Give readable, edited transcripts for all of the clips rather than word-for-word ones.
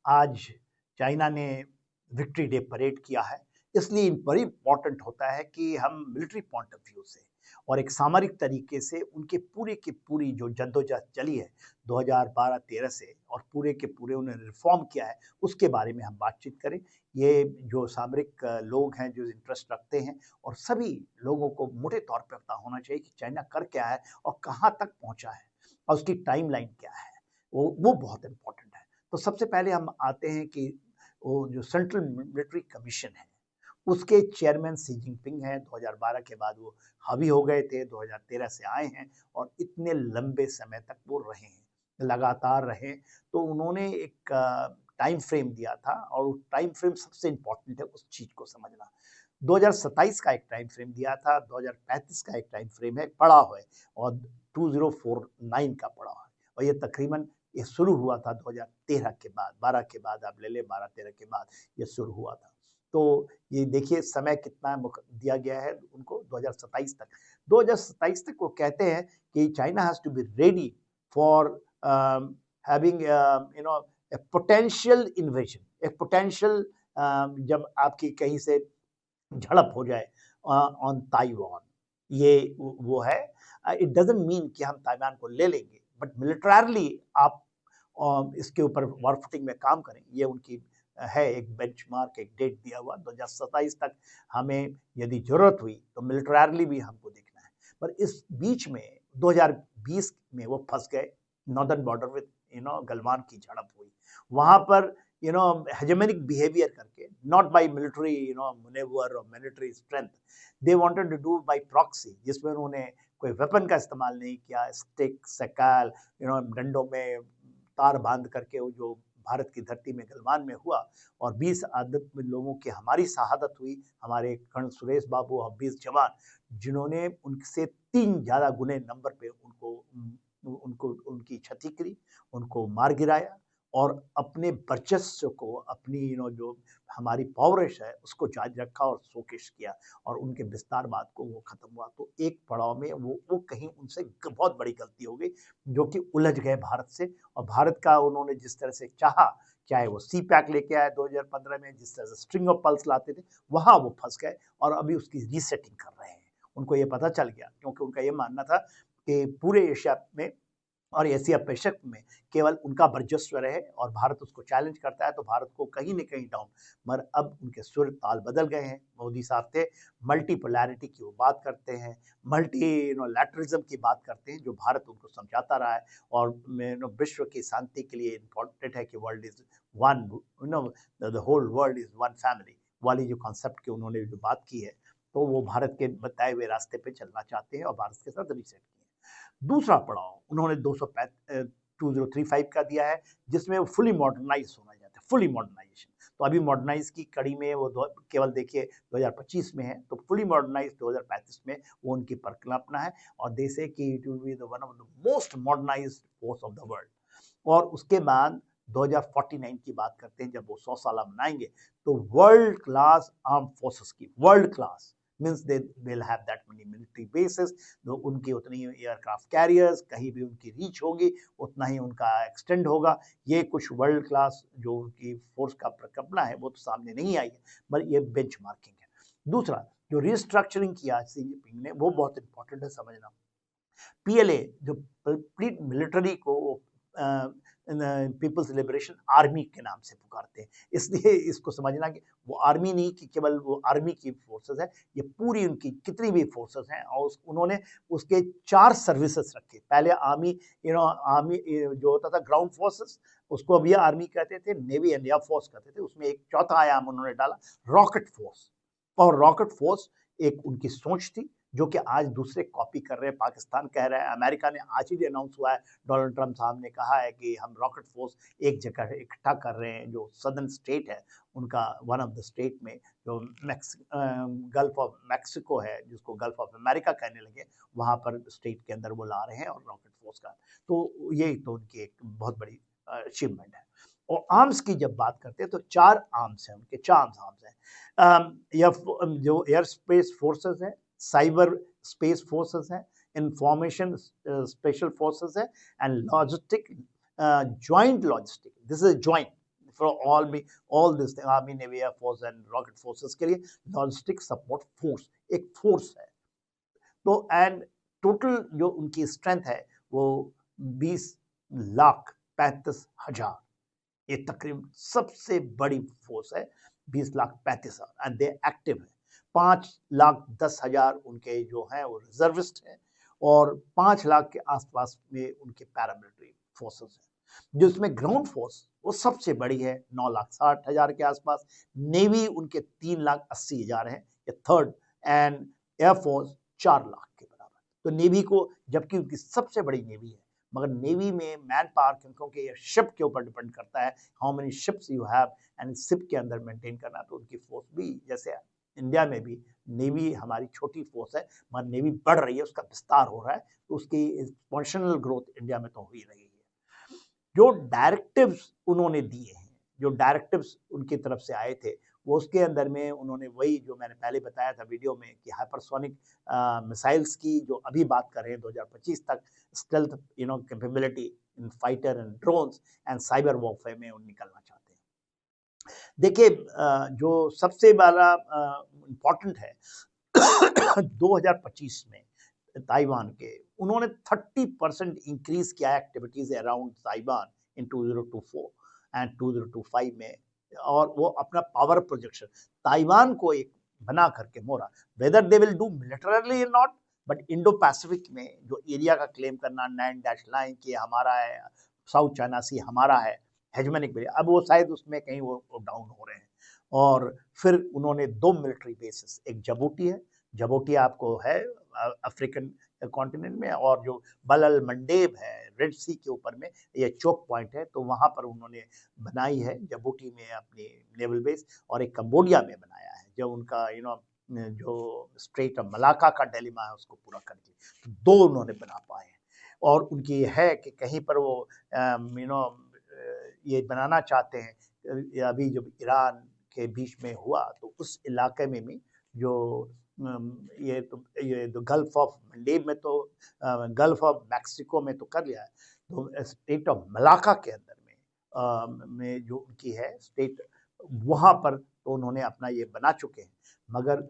आज चाइना ने victory day parade किया है, इसलिए बड़ी इम्पोर्टेंट होता है कि हम मिलिट्री पॉइंट ऑफ व्यू से और एक सामरिक तरीके से उनके पूरे की पूरी जो जद्दोजहद चली है 2012-13 से और पूरे के पूरे उन्होंने रिफॉर्म किया है, उसके बारे में हम बातचीत करें। ये जो सामरिक लोग हैं, जो इंटरेस्ट रखते हैं और सभी लोगों को मोटे तौर पे पता होना चाहिए कि चाइना कर क्या है और कहाँ तक पहुँचा है और उसकी टाइमलाइन क्या है, वो बहुत इम्पोर्टेंट है। तो सबसे पहले हम आते हैं कि वो जो सेंट्रल मिलिट्री कमीशन है, उसके चेयरमैन शी जिनपिंग हैं। 2012 के बाद वो हावी हो गए थे, 2013 से आए हैं और इतने लंबे समय तक वो रहे हैं, लगातार रहे। तो उन्होंने एक टाइम फ्रेम दिया था और वो टाइम फ्रेम सबसे इम्पोर्टेंट है उस चीज़ को समझना। 2027 का एक टाइम फ्रेम दिया था, 2035 का एक टाइम फ्रेम है, पड़ा हुआ है और 2049 का पड़ा हुआ है और ये तकरीबन ये शुरू हुआ था 2013 के बाद, 12 के बाद आप ले लें, 12-13 के बाद ये शुरू हुआ था। तो ये देखिए समय कितना दिया गया है उनको 2027 तक। 2027 तक वो कहते हैं कि China has to be ready for having a potential invasion, एक पोटेंशियल जब आपकी कहीं से झड़प हो जाए ऑन ताइवान, ये वो है। इट डजंट मीन कि हम ताइवान को ले लेंगे, बट मिलिटरली आप इसके ऊपर वॉर फुटिंग में काम करें, ये उनकी है एक बेंचमार्क, एक डेट दिया हुआ 2027 तक। हमें यदि जरूरत हुई तो मिलिटरली भी हमको देखना है, पर इस बीच में 2020 में वो फंस गए नॉर्दर्न बॉर्डर विद गलवान की झड़प हुई वहां पर, हेजेमनिक बिहेवियर करके, नॉट बाय मिलिट्री मैनेवर और military strength, they wanted to do by proxy, जिसमें उन्होंने कोई वेपन का इस्तेमाल नहीं किया, स्टिक सकाल डंडों में तार बांध करके वो जो भारत की धरती में गलवान में हुआ और 20 आदत में लोगों की हमारी शहादत हुई, हमारे कर्नल सुरेश बाबू और 20 जवान, जिन्होंने उनसे 3 ज्यादा गुने नंबर पे उनको उनकी क्षति करी, उनको मार गिराया और अपने वर्चस्व को, अपनी जो हमारी पावरिश है उसको जारी रखा और शोकेश किया और उनके विस्तारवाद को वो खत्म हुआ। तो एक पड़ाव में वो कहीं उनसे बहुत बड़ी गलती हो गई, जो कि उलझ गए भारत से और भारत का उन्होंने जिस तरह से चाहा, चाहे वो सी पैक लेके आए 2015 में, जिस तरह से स्ट्रिंग ऑफ पल्स लाते थे, वहां वो फंस गए और अभी उसकी रीसेटिंग कर रहे हैं। उनको ये पता चल गया, क्योंकि उनका ये मानना था कि पूरे एशिया में और एशिया पैसिफिक में केवल उनका वर्चस्व रहे और भारत उसको चैलेंज करता है तो भारत को कहीं न कहीं डाउन। मगर अब उनके सुर ताल बदल गए हैं। मोदी साहब थे, मल्टीपोलैरिटी की वो बात करते हैं, मल्टी लैटरलिज्म की बात करते हैं, जो भारत उनको समझाता रहा है और विश्व की शांति के लिए इम्पोर्टेंट है कि world is one, the whole world is one family वाली जो कॉन्सेप्ट की उन्होंने जो बात की है, तो वो भारत के बताए हुए रास्ते पे चलना चाहते हैं और भारत के साथ रीसेट किए। दूसरा पड़ाव उन्होंने 2035 का दिया है, जिसमें वो फुली मॉडर्नाइज होना चाहते हैं, फुली मॉडर्नाइजेशन। तो अभी मॉडर्नाइज की कड़ी में वो केवल देखिए 2025 में है, तो फुली मॉडर्नाइज 2035 में वो उनकी परिकल्पना है और दे से कि it will be the one of the most modernised force of the world. और उसके बाद 2049 की बात करते हैं, जब वो 100 साल मनाएंगे, तो वर्ल्ड क्लास आर्म फोर्सेस की, world class means they will have that many military bases, तो उनकी उतनी ही एयरक्राफ्ट कैरियर्स, कहीं भी उनकी रीच होगी उतना ही उनका एक्सटेंड होगा। ये कुछ वर्ल्ड क्लास जो उनकी फोर्स का परिकल्पना है वो तो सामने नहीं आई है, पर ये बेंचमार्किंग है। दूसरा जो रिस्ट्रक्चरिंग किया शी जिनपिंग ने, वो बहुत इंपॉर्टेंट है समझना। पीएलए जो कंप्लीट मिलिट्री को पीपल्स लिबरेशन आर्मी के नाम से पुकारते हैं, इसलिए इसको समझना कि वो आर्मी नहीं कि केवल वो आर्मी की फोर्सेस है, ये पूरी उनकी कितनी भी फोर्सेस हैं और उन्होंने उसके 4 सर्विसेज रखे। पहले आर्मी आर्मी जो होता था ग्राउंड फोर्सेस, उसको अब ये आर्मी कहते थे, नेवी एंड एयर फोर्स कहते थे, उसमें एक चौथा आयाम उन्होंने डाला, रॉकेट फोर्स। और रॉकेट फोर्स एक उनकी सोच थी, जो कि आज दूसरे कॉपी कर रहे हैं, पाकिस्तान कह रहा है, अमेरिका ने आज ही अनाउंस हुआ है, डोनाल्ड ट्रंप साहब ने कहा है कि हम रॉकेट फोर्स एक जगह इकट्ठा कर रहे हैं, जो सदर्न स्टेट है उनका, वन ऑफ द स्टेट में जो गल्फ ऑफ मैक्सिको है, जिसको गल्फ ऑफ अमेरिका कहने लगे, वहां पर स्टेट के अंदर वो ला रहे हैं और रॉकेट फोर्स का, तो ये तो उनकी एक बहुत बड़ी अचीवमेंट है। और आर्म्स की जब बात करते हैं तो 4 आर्म्स हैं उनके, 4 आर्म्स हैं। जो एयर स्पेस फोर्सेस है, साइबर स्पेस फोर्सेस है, इंफॉर्मेशन स्पेशल फोर्सेस है, and logistic, joint logistic, this is joint all this army, navy, air force and rocket forces के लिए लॉजिस्टिक सपोर्ट फोर्स एक फोर्स है। तो एंड टोटल जो उनकी स्ट्रेंथ है वो 20,35,000, ये तकरीबन सबसे बड़ी फोर्स है, 20,35,000 एंड दे एक्टिव है। 5,10,000 उनके जो हैं वो रिजर्विस्ट हैं और 5 लाख के आसपास में उनके पैरामिलिट्री फोर्सेस हैं। जो इसमें ग्राउंड फोर्स वो सबसे बड़ी है, 9,60,000 के आसपास। नेवी उनके 3,80,000 है, ये थर्ड, एंड एयरफोर्स 4 लाख के बराबर। तो नेवी को, जबकि उनकी सबसे बड़ी नेवी है, मगर नेवी में मैन पावर, क्योंकि ये शिप के ऊपर डिपेंड करता है, how many ships you have, and ship के अंदर मेंटेन करना, तो उनकी फोर्स भी, जैसे इंडिया में भी नेवी हमारी छोटी फोर्स है, मगर नेवी बढ़ रही है, उसका विस्तार हो रहा है, तो उसकी एक्सपोनेंशियल ग्रोथ इंडिया में तो हो ही रही है। जो डायरेक्टिव्स उन्होंने दिए हैं, जो डायरेक्टिव्स उनकी तरफ से आए थे, वो उसके अंदर में उन्होंने वही जो मैंने पहले बताया था वीडियो में कि हाइपरसोनिक मिसाइल्स की जो अभी बात कर रहे हैं 2025 तक, stealth capability in fighter and drones and cyber warfare में उन निकलना चाहते हैं। देखिए जो सबसे बड़ा इम्पोर्टेंट है 2025 में ताइवान के उन्होंने 30% इंक्रीज किया activities around Taiwan in 2024 and 2025 में, और वो अपना पावर प्रोजेक्शन ताइवान को एक बना करके मोरा, whether they will do militarily और नॉट, बट इंडो पैसिफिक में जो एरिया का क्लेम करना, 9 लाइन की हमारा है, साउथ चाइना सी हमारा है, हेजमनिक, अब वो शायद उसमें कहीं वो डाउन हो रहे हैं। और फिर उन्होंने 2 मिलिट्री बेसिस, एक जबूटी है, जबूटी आपको है अफ्रीकन कॉन्टिनेंट में, और जो बलल मंडेब है रेड सी के ऊपर में, ये चोक पॉइंट है, तो वहां पर उन्होंने बनाई है जबूटी में अपनी नेवल बेस, और एक कंबोडिया में बनाया है, जो उनका जो स्ट्रेट ऑफ मलाका का डिलेमा है उसको पूरा करके, तो 2 उन्होंने बना पाए हैं। और उनकी ये है कि कहीं पर वो ये बनाना चाहते हैं, अभी जब ईरान के बीच में हुआ तो उस इलाके में भी जो ये तो गल्फ ऑफ मंडेब में, तो गल्फ ऑफ मैक्सिको में तो कर लिया है, तो स्टेट ऑफ मलाका के अंदर में जो उनकी है स्टेट, वहां पर तो उन्होंने अपना ये बना चुके हैं, मगर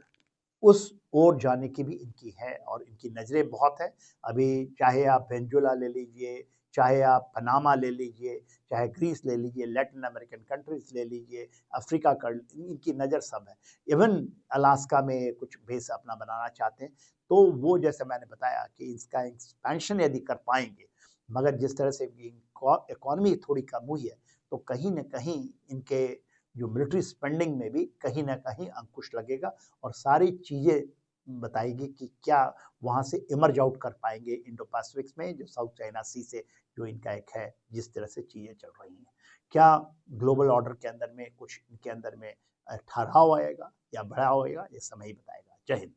उस ओर जाने की भी इनकी है और इनकी नज़रें बहुत है। अभी चाहे आप वेनेजुएला ले लीजिए, चाहे आप पनामा ले लीजिए, चाहे ग्रीस ले लीजिए, लैटिन अमेरिकन कंट्रीज ले लीजिए, अफ्रीका का, इनकी नज़र सब है। इवन अलास्का में कुछ बेस अपना बनाना चाहते हैं, तो वो जैसे मैंने बताया कि इसका एक्सपेंशन यदि कर पाएंगे, मगर जिस तरह से इकोनॉमी थोड़ी कम हुई है, तो कहीं ना कहीं इनके जो मिलिट्री स्पेंडिंग में भी कहीं ना कहीं अंकुश लगेगा, और सारी चीज़ें बताएगी कि क्या वहाँ से इमर्ज आउट कर पाएंगे इंडो पैसिफिक्स में, जो साउथ चाइना सी से जो इनका एक है, जिस तरह से चीज़ें चल रही हैं, क्या ग्लोबल ऑर्डर के अंदर में कुछ इनके अंदर में ठहराव आएगा या बढ़ाव आएगा, ये समय ही बताएगा। जय हिंद।